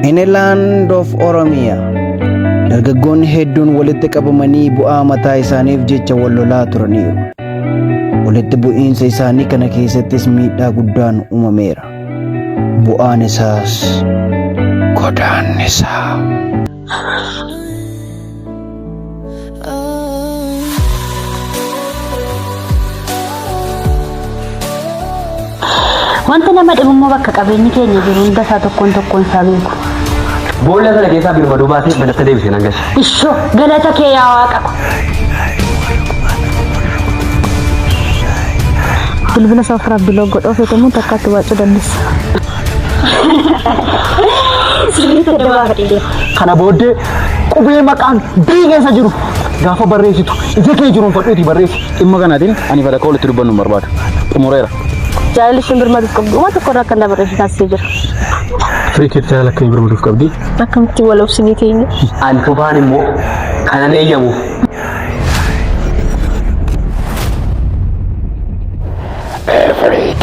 In a land of Oromia, dargaggoonni hedduun walitti qabamanii bu'aa mataa isaaniif jecha wal lolaa turaniiru. Walitti bu'iinsa isaanii kana keessattis miidhaa guddaan uumameera. Bu'aan isaas godaannisa. Wanta nama dhibummoo bakka qabeenyi keenya jiru hunda isaa tokkoon isaa beeku. Boolla sana keessaa birmaduu baasee balatti deebisee nan gashe. Ishoo galata kee yaa Waaqa ko. Bilbila safara biloo godhoo feetamuun takkaatti waacuu dandeessa. Sirriitti dabaa fadhii. Kana booddee qubee maqaan bii keessa jiru gaafa barreessitu ija kee jiruun fadhuuti barreessi. Dhimma kanaatiin ani fedha koo walitti dubbannu hin barbaadu. Xumureera. Jaalli shimbirmaduuf qabdu waan tokko irraa akka na barreessu taasisee jira. Firiikeet jaalala akka shimbirmaduuf qabdi. Akkamitti wal obsinii keenya. Ani tufaan immoo kanan eeyyamu. Every